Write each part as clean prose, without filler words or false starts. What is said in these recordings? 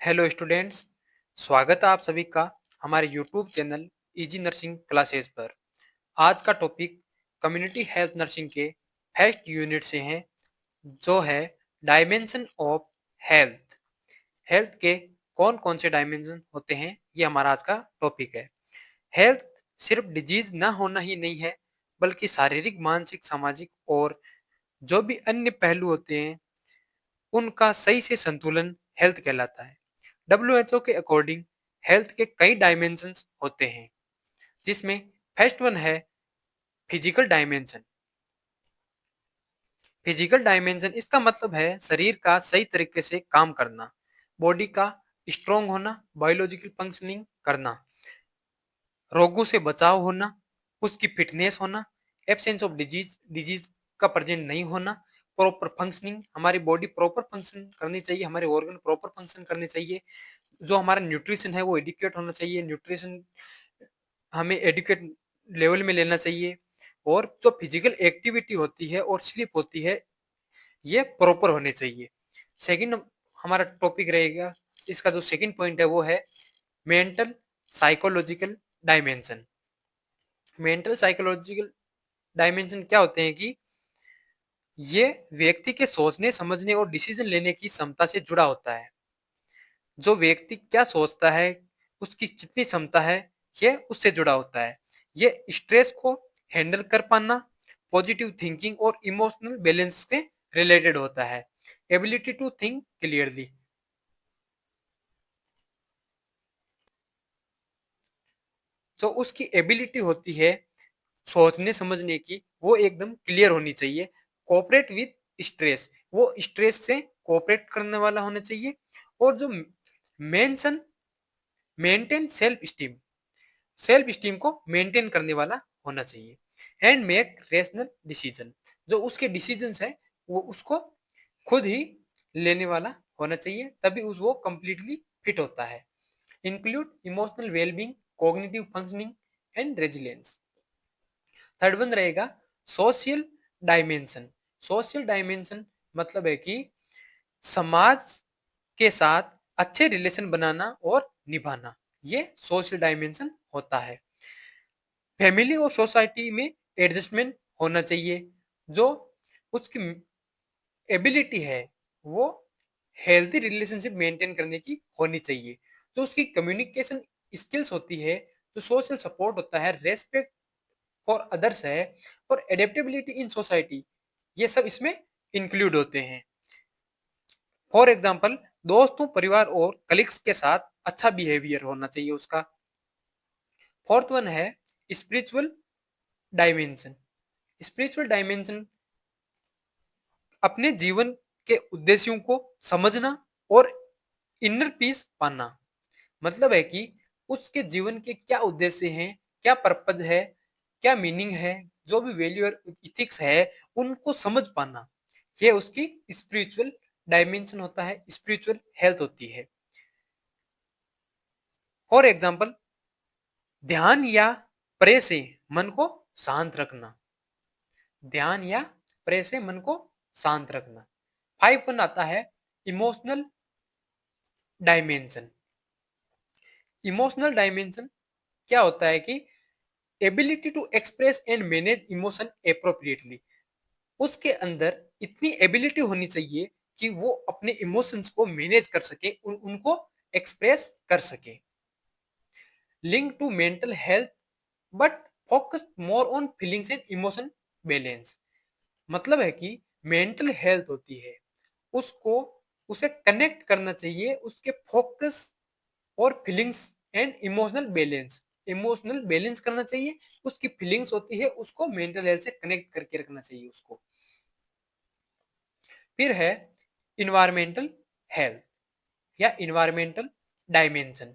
Hello students. स्वागत है आप सभी का हमारे YouTube channel easy nursing classes पर। आज का टॉपिक कम्युनिटी हेल्थ नर्सिंग के फर्स्ट यूनिट से है, जो है डायमेंशन ऑफ हेल्थ। हेल्थ के कौन कौन से डायमेंशन होते हैं, ये हमारा आज का टॉपिक है। हेल्थ सिर्फ डिजीज ना होना ही नहीं है, बल्कि शारीरिक, मानसिक, सामाजिक और जो भी अन्य पहलू होते हैं, उनका सही से संतुलन हेल्थ कहलाता है। डब्ल्यूएचओ के अकॉर्डिंग हेल्थ के कई डायमेंशंस होते हैं, जिसमें फर्स्ट वन है फिजिकल डायमेंशन। फिजिकल डायमेंशन इसका मतलब है शरीर का सही तरीके से काम करना, बॉडी का स्ट्रोंग होना, बायोलॉजिकल फंक्शनिंग करना, रोगों से बचाव होना, उसकी फिटनेस होना, एब्सेंस ऑफ डिजीज डिजीज का प्रेजेंट नहीं होना, प्रॉपर फंक्शनिंग, हमारी बॉडी प्रॉपर फंक्शन करनी चाहिए, हमारे ऑर्गन प्रॉपर फंक्शन करने चाहिए, जो हमारा न्यूट्रिशन है वो एडिक्वेट होना चाहिए, न्यूट्रिशन हमें एडिक्वेट लेवल में लेना चाहिए, और जो फिजिकल एक्टिविटी होती है और स्लीप होती है, ये प्रॉपर होने चाहिए। सेकंड हमारा टॉपिक रहेगा, इसका जो सेकंड पॉइंट है वो है mental psychological dimension. Mental psychological dimension क्या होते हैं कि ये व्यक्ति के सोचने, समझने और डिसीजन लेने की क्षमता से जुड़ा होता है। जो व्यक्ति क्या सोचता है, उसकी कितनी क्षमता है, ये उससे जुड़ा होता है। ये स्ट्रेस को हैंडल कर पाना, पॉजिटिव थिंकिंग और इमोशनल बैलेंस के रिलेटेड होता है। एबिलिटी टू थिंक क्लियरली, जो उसकी एबिलिटी होती है सोचने समझने की, वो एकदम क्लियर होनी चाहिए। कोऑपरेट विद स्ट्रेस, वो स्ट्रेस से कोऑपरेट करने वाला होना चाहिए। और जो मेंशन मेंटेन सेल्फ स्टीम को मेंटेन करने वाला होना चाहिए। एंड मेक रेशनल डिसीजन, जो उसके डिसीजंस है वो उसको खुद ही लेने वाला होना चाहिए, तभी उस वो कंप्लीटली फिट होता है। Include emotional wellbeing, cognitive functioning and resilience. Third one रहेगा सोशल डायमेंशन। सोशल डायमेंशन मतलब है कि समाज के साथ अच्छे रिलेशन बनाना और निभाना, ये सोशल डायमेंशन होता है। फैमिली और सोसाइटी में एडजस्टमेंट होना चाहिए। जो उसकी एबिलिटी है वो हेल्थी रिलेशनशिप मेंटेन करने की होनी चाहिए। जो उसकी कम्युनिकेशन स्किल्स होती है, जो सोशल सपोर्ट होता है, रेस्पेक्ट फॉर अदर्स है, और एडेप्टेबिलिटी इन सोसाइटी, ये सब इसमें इंक्लूड होते हैं। फॉर एग्जाम्पल, दोस्तों, परिवार और कलीग्स के साथ अच्छा बिहेवियर होना चाहिए उसका। फोर्थ वन है स्पिरिचुअल डायमेंशन। स्पिरिचुअल डायमेंशन अपने जीवन के उद्देश्यों को समझना और इनर पीस पाना। मतलब है कि उसके जीवन के क्या उद्देश्य हैं, क्या पर्पज है, क्या मीनिंग है, जो भी वैल्यू और इथिक्स है, उनको समझ पाना, ये उसकी स्पिरिचुअल डायमेंशन होता है, स्पिरिचुअल हेल्थ होती है। फॉर एग्जाम्पल, ध्यान या प्रे से मन को शांत रखना। ध्यान या प्रे से मन को शांत रखना। फाइव वन आता है इमोशनल डायमेंशन। इमोशनल डायमेंशन क्या होता है कि ability to express and manage emotion appropriately. उसके अंदर इतनी एबिलिटी होनी चाहिए कि वो अपने इमोशंस को मैनेज कर सके, उनको एक्सप्रेस कर सके। Link to mental health but focus more on feelings and emotion balance. मतलब है कि मेंटल हेल्थ होती है, उसको उसे कनेक्ट करना चाहिए उसके फोकस और फीलिंग्स एंड इमोशनल बैलेंस करना चाहिए। उसकी फीलिंग्स होती है, उसको मेंटल हेल्थ से कनेक्ट करके रखना चाहिए उसको। फिर है इन्वायरमेंटल हेल्थ या इन्वायरमेंटल डायमेंशन।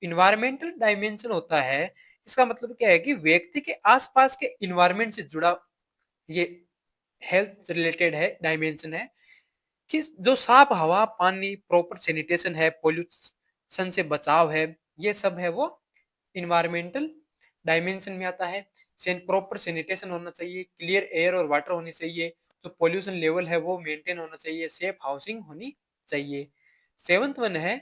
इन्वायरमेंटल डायमेंशन होता है, इसका मतलब क्या है कि व्यक्ति के आसपास के इन्वायरमेंट से जुड़ा ये हेल्थ रिलेटेड है, डायमेंशन है। कि जो साफ हवा, पानी, प्रॉपर सैनिटेशन है, पोल्यूशन से बचाव है, ये सब है वो इन्वायरमेंटल डायमेंशन में आता है। प्रॉपर सैनिटेशन होना चाहिए, क्लियर एयर और वाटर होनी चाहिए, जो पोल्यूशन लेवल है वो मेंटेन होना चाहिए, सेफ हाउसिंग होनी चाहिए। सेवंथ वन है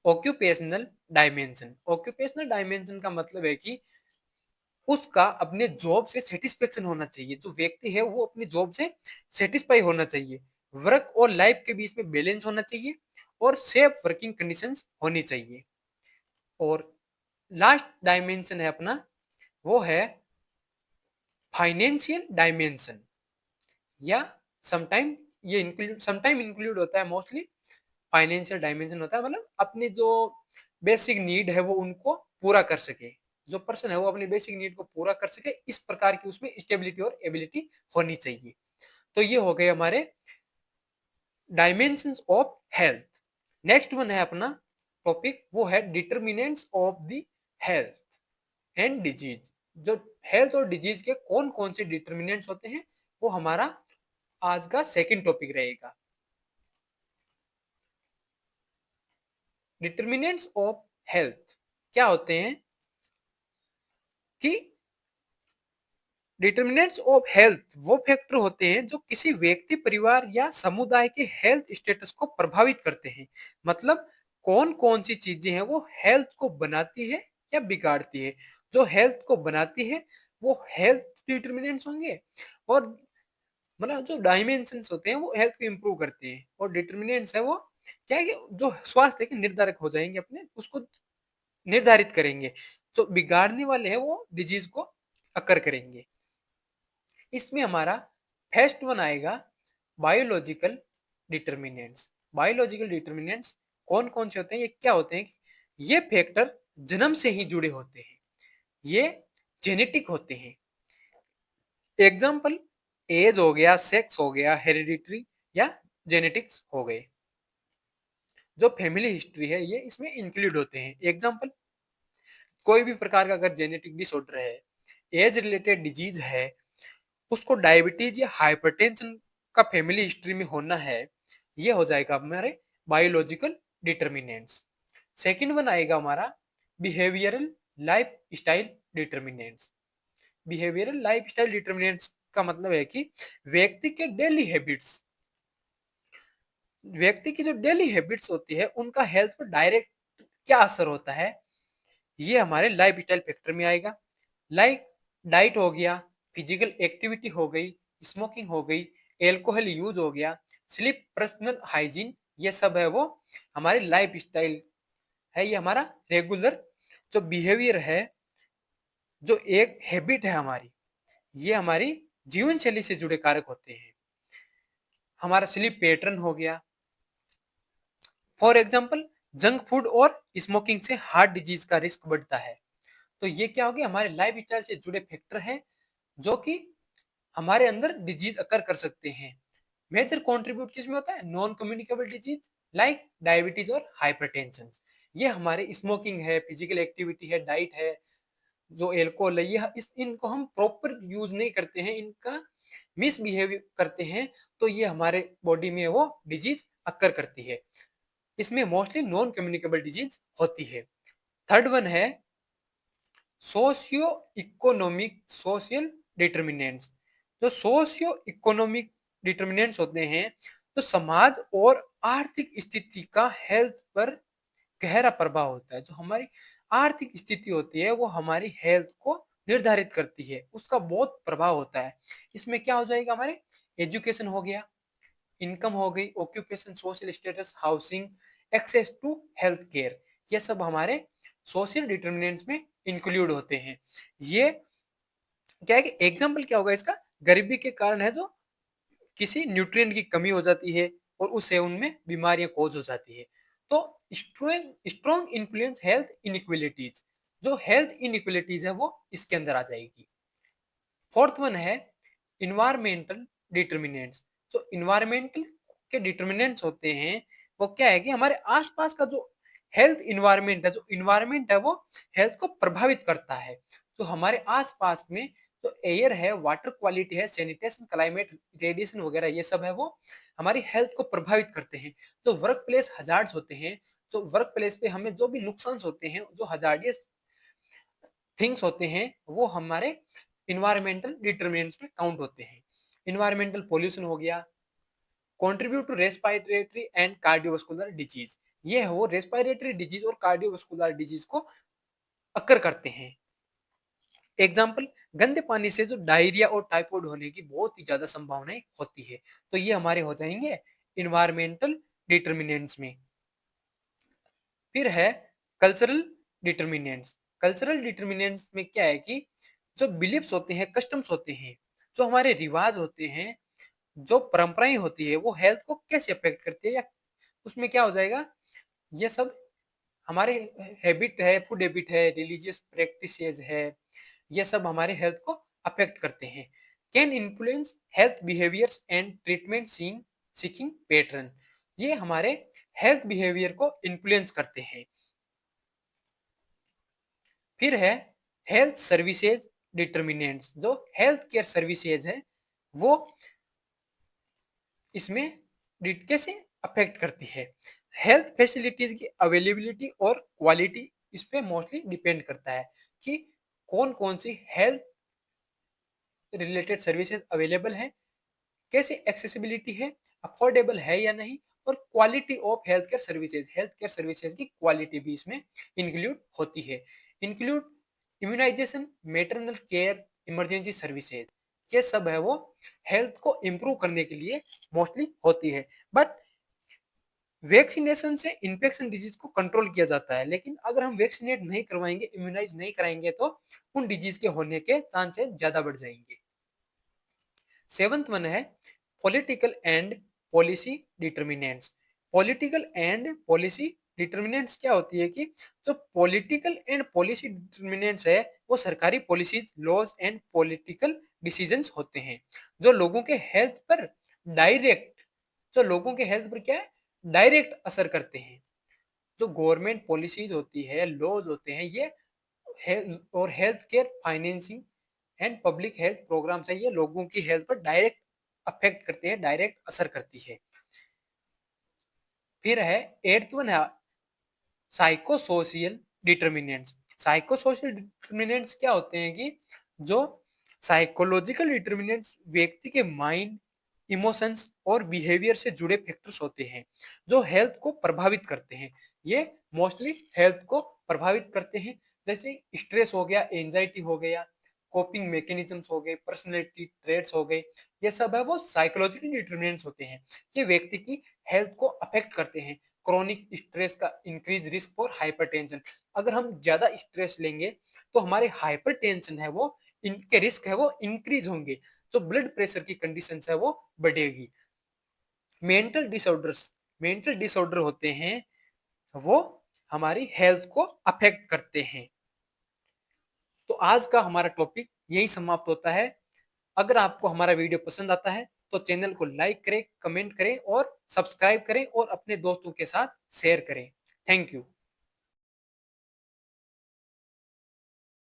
ऑक्यूपेशनल डायमेंशन। ऑक्यूपेशनल डायमेंशन का मतलब है कि उसका अपने जॉब से सेटिस्फेक्शन होना चाहिए, जो व्यक्ति है वो अपनी जॉब से सेटिस्फाई होना चाहिए, वर्क और लाइफ के बीच में बैलेंस होना चाहिए और सेफ वर्किंग कंडीशंस होनी चाहिए। और लास्ट डायमेंशन है अपना, वो है फाइनेंशियल डायमेंशन, या समटाइम ये इंक्लूड समटाइम इंक्लूड होता है, मोस्टली फाइनेंशियल डायमेंशन होता है, मतलब अपनी जो बेसिक नीड है वो उनको पूरा कर सके, जो पर्सन है वो अपनी बेसिक नीड को पूरा कर सके, इस प्रकार की उसमें स्टेबिलिटी और एबिलिटी होनी चाहिए। तो ये हो गए हमारे dimensions of health. Next one है अपना टॉपिक, वो है determinants of the health and disease. जो हेल्थ और डिजीज के कौन कौन से डिटर्मिनेंट्स होते हैं, वो हमारा आज का सेकंड टॉपिक रहेगा। डिटर्मिनेंट्स ऑफ हेल्थ क्या होते हैं कि डिटर्मिनेंट्स ऑफ हेल्थ वो फैक्टर होते हैं जो किसी व्यक्ति, परिवार या समुदाय के हेल्थ स्टेटस को प्रभावित करते हैं। मतलब कौन कौन सी चीजें हैं वो हेल्थ को बनाती है या बिगाड़ती है। जो हेल्थ को बनाती है वो हेल्थ डिटर्मिनेंट्स होंगे, और मतलब जो डायमेंशंस होते हैं वो हेल्थ को इम्प्रूव करते हैं, और डिटर्मिनेंट्स है वो क्या है कि जो स्वास्थ्य के निर्धारक हो जाएंगे, अपने उसको निर्धारित करेंगे। जो बिगाड़ने वाले हैं वो डिजीज को अकर करेंगे। इसमें हमारा फर्स्ट वन आएगा बायोलॉजिकल डिटर्मिनेंट्स। बायोलॉजिकल डिटर्मिनेंट्स कौन कौन से होते हैं, ये क्या होते हैं, ये फैक्टर जन्म से ही जुड़े होते हैं, ये जेनेटिक होते हैं। एग्जाम्पल एज हो गया, सेक्स हो गया, हेरिडिटरी या जेनेटिक्स हो गए। जो फैमिली हिस्ट्री है ये इसमें इंक्लूड होते हैं। एग्जाम्पल कोई भी प्रकार का अगर जेनेटिक डिसऑर्डर है, एज रिलेटेड डिजीज है, उसको डायबिटीज या हाइपरटेंशन का फैमिली हिस्ट्री में होना है, ये हो जाएगा हमारे बायोलॉजिकल डिटर्मिनेंट्स। सेकंड वन आएगा हमारा behavioural life style determinants. Behavioural life style determinants का मतलब है कि व्यक्ति के डेली हैबिट्स, व्यक्ति की जो डेली हैबिट्स होती है उनका हेल्थ पर डायरेक्ट क्या असर होता है, ये हमारे लाइफ स्टाइल फैक्टर में आएगा। लाइक डाइट हो गया, फिजिकल एक्टिविटी हो गई, स्मोकिंग हो गई, एल्कोहल यूज हो गया, स्लीप, पर्सनल हाइजीन, ये सब है वो हमारी लाइफ स्टाइल है। ये हमारा रेगुलर जो बिहेवियर है, जो एक हैबिट है हमारी, ये हमारी जीवन शैली से जुड़े कारक होते हैं। हमारा स्लीप पैटर्न हो गया, फॉर एग्जाम्पल जंक फूड और स्मोकिंग से हार्ट डिजीज का रिस्क बढ़ता है। तो ये क्या हो गया, हमारे लाइफ स्टाइल से जुड़े फैक्टर हैं जो कि हमारे अंदर डिजीज अकर कर सकते हैं। मेजर कंट्रीब्यूट किस में होता है, non communicable disease like diabetes और हाइपरटेंशन। ये हमारे स्मोकिंग है, फिजिकल एक्टिविटी है, डाइट है, जो एल्कोहल है, ये इनको हम प्रॉपर यूज नहीं करते हैं, इनका मिसबिहेव करते हैं, तो ये हमारे बॉडी में वो डिजीज अक्कर करती है। इसमें मोस्टली नॉन कम्युनिकेबल डिजीज होती है। थर्ड वन है सोशियो इकोनॉमिक सोशल डिटर्मिनेंट्स। जो सोशियो इकोनॉमिक डिटर्मिनेंट्स होते हैं, तो समाज और आर्थिक स्थिति का हेल्थ पर गहरा प्रभाव होता है। जो हमारी आर्थिक स्थिति होती है वो हमारी हेल्थ को निर्धारित करती है, उसका बहुत प्रभाव होता है। इसमें क्या हो जाएगा, हमारे एजुकेशन हो गया, इनकम हो गई, occupation, social status, housing, access to health care, ये सब हमारे सोशल डिटर्मिनेंट्स में इंक्लूड होते हैं। ये क्या है कि एग्जाम्पल क्या होगा इसका, गरीबी के कारण है जो किसी न्यूट्रिएंट की कमी हो जाती है और उससे उनमें बीमारियां कॉज हो जाती है। तो strong strong influence health inequalities, जो हेल्थ इनइक्वलिटीज है वो इसके अंदर आ जाएगी। फोर्थ वन है इन्वायरमेंटल डिटर्मिनेंट्स। जो इन्वायरमेंटल के डिटर्मिनेंट्स होते हैं वो क्या है कि हमारे आसपास का जो हेल्थ इन्वायरमेंट है, जो इन्वायरमेंट है वो हेल्थ को प्रभावित करता है। तो हमारे आसपास में जो एयर है, वाटर क्वालिटी है, सैनिटेशन, क्लाइमेट, रेडिएशन वगैरह, ये सब है वो हमारी हेल्थ को प्रभावित करते हैं। जो वर्क प्लेस हजार्ड्स होते हैं, जो वर्क प्लेस पे हमें जो भी नुकसान होते हैं, जो हजार्डियस थिंग्स होते हैं, वो हमारे इन्वायरमेंटल डिटर्मिनेंट्स में काउंट होते हैं। इन्वायरमेंटल पोल्यूशन हो गया, contribute to respiratory and cardiovascular disease. ये है वो रेस्पिरेटरी डिजीज और कार्डियोवास्कुलर डिजीज को अकर करते हैं। एग्जाम्पल, गंदे पानी से जो डायरिया और टाइफाइड होने की बहुत ही ज्यादा संभावनाएं होती है। तो ये हमारे हो जाएंगे इन्वायरमेंटल डिटर्मिनेंट्स में। फिर है कल्चरल डिटर्मिनेंट्स। कल्चरल डिटर्मिनेंट्स में क्या है कि जो बिलीफ्स होते हैं, कस्टम्स होते हैं, जो हमारे रिवाज होते हैं, जो परंपराएं होती है, वो हेल्थ को कैसे अफेक्ट करती है, या उसमें क्या हो जाएगा, ये सब हमारे हैबिट है, फूड हैबिट है, रिलीजियस प्रैक्टिसेस है, ये सब हमारे हेल्थ को अफेक्ट करते हैं। Can influence health behaviours and treatment seeking pattern. ये हमारे हेल्थ बिहेवियर को इन्फ्लुएंस करते हैं। फिर है हेल्थ सर्विसेज डिटर्मिनेंट्स। जो हेल्थ केयर सर्विसेज है वो इसमें कैसे अफेक्ट करती है। हेल्थ फैसिलिटीज की अवेलेबिलिटी और क्वालिटी इस पे मोस्टली डिपेंड करता है कि कौन कौन सी हेल्थ रिलेटेड सर्विसेज अवेलेबल है, कैसे एक्सेसिबिलिटी है, अफोर्डेबल है या नहीं, और quality of health care services की क्वालिटी भी इसमें इंक्लूड होती है। Include immunization, maternal care, emergency services, ये सब है वो हेल्थ को इम्प्रूव करने के लिए मोस्टली होती है। बट वैक्सीनेशन से इन्फेक्शन डिजीज को कंट्रोल किया जाता है, लेकिन अगर हम वैक्सीनेट नहीं करवाएंगे, इम्यूनाइज नहीं कराएंगे, तो उन डिजीज के होने के चांसेस ज्यादा बढ़ जाएंगे। सेवंथ वन है political and policy determinants. Political and policy determinants क्या होती है कि जो पॉलिटिकल एंड पॉलिसी डिटर्मिनेंट्स है वो सरकारी policies, laws and political decisions होते हैं जो लोगों के हेल्थ पर डायरेक्ट, जो लोगों के हेल्थ पर क्या है, डायरेक्ट असर करते हैं। जो गवर्नमेंट पॉलिसीज होती है, लॉज होते हैं, ये और health care financing and public health programmes है, ये लोगों की हेल्थ पर डायरेक्ट अफेक्ट करते हैं, डायरेक्ट असर करती है। फिर है एट्थ वन है साइकोसोशियल डिटर्मिनेंट्स। साइकोसोशियल डिटर्मिनेंट्स क्या होते हैं कि जो साइकोलॉजिकल डिटर्मिनेंट्स व्यक्ति के माइंड, इमोशंस और बिहेवियर से जुड़े फैक्टर्स होते हैं जो हेल्थ को प्रभावित करते हैं। ये मोस्टली हेल्थ को प्रभावित करते हैं, जैसे स्ट्रेस हो गया, एंजाइटी हो गया, कोपिंग मैकेनिज्म्स हो गए, पर्सनैलिटी ट्रेट्स हो गए, ये सब है वो साइकोलॉजिकल डिटर्मिनेंट्स होते हैं। ये व्यक्ति की हेल्थ को अफेक्ट करते हैं। क्रोनिक स्ट्रेस का इंक्रीज रिस्क फॉर हाइपरटेंशन। अगर हम ज्यादा स्ट्रेस लेंगे तो हमारे हाइपरटेंशन है वो, इनके रिस्क है वो इंक्रीज होंगे, जो ब्लड प्रेशर की कंडीशन है वो बढ़ेगी। मेंटल डिसऑर्डर्स, मेंटल डिसऑर्डर होते हैं वो हमारी हेल्थ को अफेक्ट करते हैं। तो आज का हमारा टॉपिक यही समाप्त होता है। अगर आपको हमारा वीडियो पसंद आता है तो चैनल को लाइक करें, कमेंट करें और सब्सक्राइब करें और अपने दोस्तों के साथ शेयर करें। Thank you.